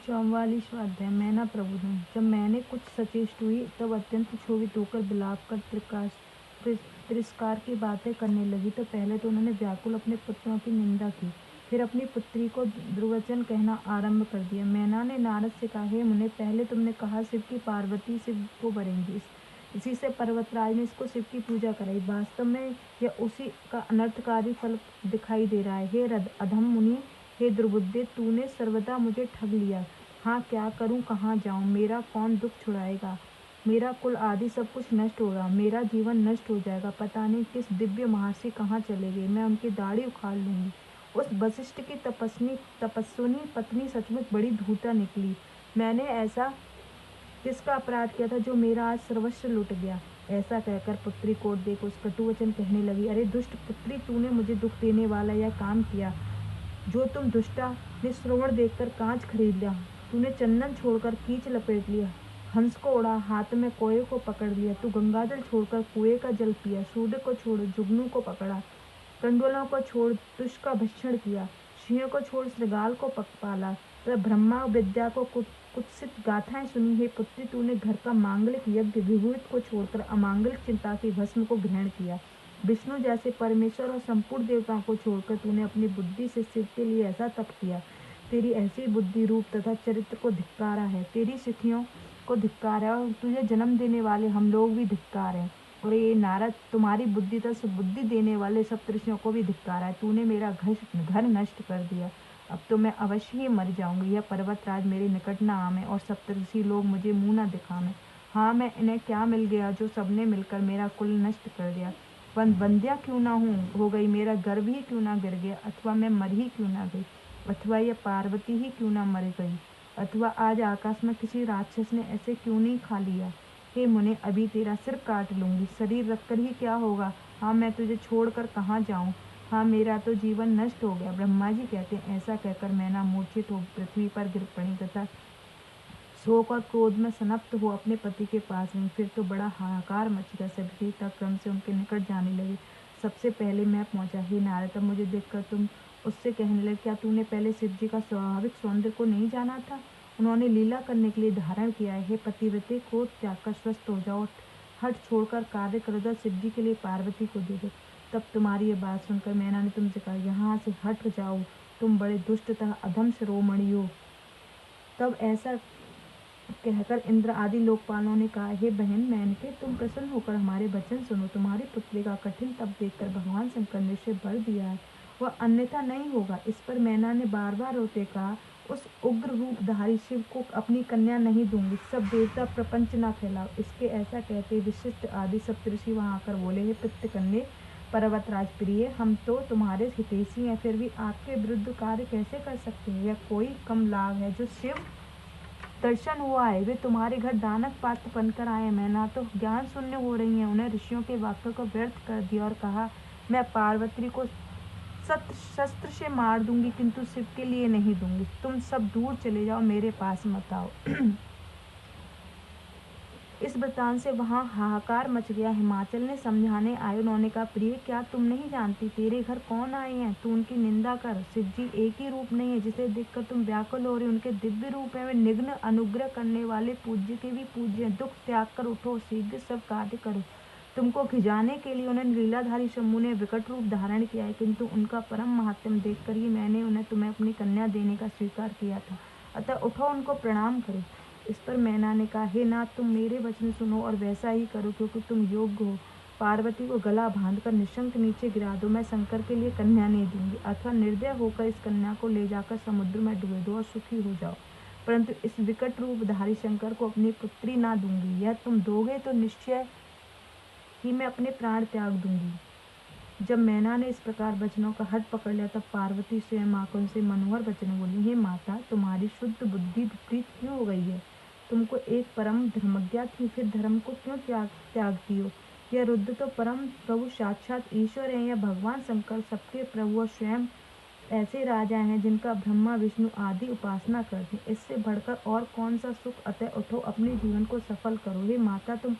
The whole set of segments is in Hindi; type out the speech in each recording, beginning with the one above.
चौवालीस स्वाध्याय। मैना प्रबोधन। जब मैंने कुछ सचेष्ट हुई तब अत्यंत क्षोभित होकर विलाप कर तिरस्कार की बातें करने लगी। तो पहले तो उन्होंने व्याकुल अपने पुत्रों की निंदा की, फिर अपनी पुत्री को दुर्वचन कहना आरंभ कर दिया। मैना ने नारद से कहा, हे मुने, पहले तुमने कहा शिव की पार्वती शिव को वरेंगी, इसी से पर्वतराज ने इसको शिव की पूजा कराई। वास्तव में यह उसी का अनर्थकारी फल दिखाई दे रहा है। हे अधम मुनि, हे दुर्बुद्धे, तूने सर्वदा मुझे ठग लिया। हाँ, क्या करूं, कहाँ जाऊं, मेरा कौन दुख छुड़ाएगा? मेरा कुल आदि सब कुछ नष्ट होगा, मेरा जीवन नष्ट हो जाएगा। पता नहीं किस दिव्य महर्षि कहाँ चले गए, मैं उनकी दाढ़ी उखाड़ लूंगी। उस वशिष्ठ की तपस्विनी पत्नी सचमुच बड़ी धूर्ता निकली। मैंने ऐसा किसका अपराध किया था जो मेरा आज सर्वस्व लुट गया? ऐसा कहकर पुत्री को देख उस कटुवचन कहने लगी, अरे दुष्ट पुत्री, तूने मुझे दुख देने वाला यह काम किया। जो तुम दुष्टा ने श्रवण देखकर कांच खरीद लिया, तूने चंदन छोड़कर कीच लपेट लिया, हंस को उड़ा, हाथ में कोए को पकड़ लिया, तू गंगाजल छोड़कर कुएं का जल पिया, सूर्य को छोड़ जुगनू को पकड़ा, कंडोलों को छोड़ तुष का भक्षण किया, सिंह को छोड़ श्रृगाल को पाला, तो ब्रह्मा विद्या को कुत्सित गाथाएं सुनी। हे पुत्री, तूने घर का मांगलिक यज्ञ विभूत को छोड़कर अमांगलिक चिंता की भस्म को ग्रहण किया। विष्णु जैसे परमेश्वर और संपूर्ण देवताओं को छोड़कर तूने अपनी बुद्धि से शिव के लिए ऐसा तप किया। तेरी ऐसी बुद्धि, रूप तथा चरित्र को धिक्कारा है, तेरी सिद्धियों को धिक्कार है, और तुझे जन्म देने वाले हम लोग भी धिक्कार हैं। और ये नारद, तुम्हारी बुद्धि तथा बुद्धि देने वाले सप्तऋषियों को भी धिक्कार है। तूने मेरा घर नष्ट कर दिया, अब तो मैं अवश्य ही मर जाऊंगी। यह पर्वतराज मेरे निकट न आवे और सप्तऋषि लोग मुझे मुंह न दिखावे। हाँ, मैं इन्हें क्या मिल गया जो सबने मिलकर मेरा कुल नष्ट कर दिया? बंध्या क्यों ना हो गई, मेरा गर्भ ही क्यों ना गिर गया, अथवा मैं मर ही क्यों ना गई, अथवा यह पार्वती ही क्यों ना मर गई, अथवा आज आकाश में किसी राक्षस ने ऐसे क्यों नहीं खा लिया? हे मुने, अभी तेरा सिर काट लूंगी, शरीर रखकर ही क्या होगा? हाँ, मैं तुझे छोड़कर कहाँ जाऊँ? हाँ, मेरा तो जीवन नष्ट हो गया। ब्रह्मा जी कहते हैं, ऐसा कहकर मैना मूर्छित हो पृथ्वी पर गिर पड़ी तथा शोक और क्रोध में समाप्त हो अपने पति के पास गई। फिर तो बड़ा हाहाकार मच गया, सभी क्रम से उनके निकट जाने लगे। सबसे पहले मैं पहुंचा। हे नारद, तब मुझे देखकर तुम उससे कहने लगे, क्या तूने पहले शिव जी का स्वाभाविक सौंदर्य को नहीं जाना था? उन्होंने लीला करने के लिए धारण किया है। हे पतिव्रते, क्रोध त्याग कर स्वस्थ हो जाओ, हट छोड़कर कार्य करो, तो शिव जी के लिए पार्वती को दे दो। तब तुम्हारी ये बात सुनकर मैना ने तुमसे कहा, यहाँ से हट जाओ, तुम बड़े दुष्ट तथा अधम शिरोमणि हो। तब ऐसा कहकर इंद्र आदि लोकपालों ने कहा, हे बहन मेनके, तुम प्रसन्न होकर हमारे वचन सुनो। तुम्हारी पुत्री का कठिन तप देखकर भगवान शंकर ने निश्चय वर दिया है, वह अन्यथा नहीं होगा। इस पर मैना ने बार बार रोते कहा, उस उग्र रूपधारी शिव को अपनी कन्या नहीं दूंगी, सब देवता प्रपंच न फैलाओ। इसके ऐसा कहते विशिष्ट आदि सप्तऋषि वहां आकर बोले, हे पितृकन्या पर्वतराज प्रिय, हम तो तुम्हारे हितैषी हैं, फिर भी आपके विरुद्ध कार्य कैसे कर सकते हैं? यह कोई कम लाभ है जो शिव दर्शन हुआ है। वे तुम्हारे घर दानक पात्र बनकर आए। मैना तो ज्ञान शून्य हो रही हैं। उन्हें ऋषियों के वाक्य को व्यर्थ कर दिया और कहा, मैं पार्वती को शस्त्र से मार दूंगी, किंतु शिव के लिए नहीं दूंगी। तुम सब दूर चले जाओ, मेरे पास मत आओ। इस वृतांत से वहां हाहाकार मच गया। हिमाचल ने समझाने आए। उन्होंने कहा, प्रिय, क्या तुम नहीं जानती तेरे घर कौन आए हैं? तू उनकी निंदा कर। शिव जी एक ही रूप नहीं है जिसे देखकर तुम व्याकुल हो रही। उनके दिव्य रूप है, वे निग्न अनुग्रह करने वाले, पूज्य के भी पूज्य हैं। दुख त्याग कर उठो, शीघ्र सब कार्य करो। तुमको खिजाने के लिए उन्हें लीलाधारी शंभु ने विकट रूप धारण किया है, किंतु उनका परम महात्म्य देखकर ही मैंने उन्हें तुम्हें अपनी कन्या देने का स्वीकार किया था। अतः उठो, उनको प्रणाम करो। इस पर मैना ने कहा, हे नाथ, तुम मेरे वचन सुनो और वैसा ही करो, क्योंकि तुम योग्य हो। पार्वती को गला बांधकर निशंक नीचे गिरा दो, मैं शंकर के लिए कन्या नहीं दूंगी। अथवा निर्दय होकर इस कन्या को ले जाकर समुद्र में डुबो दो और सुखी हो जाओ, परंतु इस विकट रूपधारी शंकर को अपनी पुत्री ना दूंगी। यह तुम दोगे तो निश्चय ही मैं अपने प्राण त्याग दूंगी। जब मैना ने इस प्रकार वचनों का हट पकड़ लिया, तब पार्वती स्वयं आकर उनसे मनोहर वचन बोली, हे माता, तुम्हारी शुद्ध बुद्धि विपरीत क्यों हो गई है? तुमको एक परम धर्मज्ञा थी, फिर धर्म को क्यों त्यागती हो? यह रुद्र तो परम प्रभु साक्षात ईश्वर है। यह भगवान शंकर सबके प्रभु और स्वयं ऐसे राजा हैं जिनका ब्रह्मा विष्णु आदि उपासना करते हैं। इससे बढ़कर और कौन सा सुख? अतः उठो, अपने जीवन को सफल करो। हे माता, तुम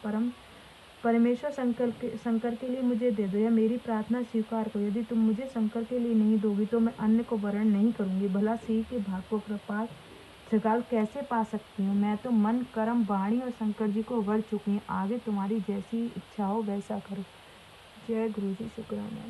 परमेश्वर शंकर के लिए मुझे दे दो, या मेरी प्रार्थना स्वीकार करो। यदि तुम मुझे शंकर के लिए नहीं दोगी तो मैं अन्य को वरण नहीं करूंगी। भला सिंह के भाग को कृपाल त्रिकाल कैसे पा सकती हूँ? मैं तो मन, कर्म, वाणी और शंकर जी को वर चुकी हूँ। आगे तुम्हारी जैसी इच्छा हो वैसा करो। जय गुरु जी, शुक्राना।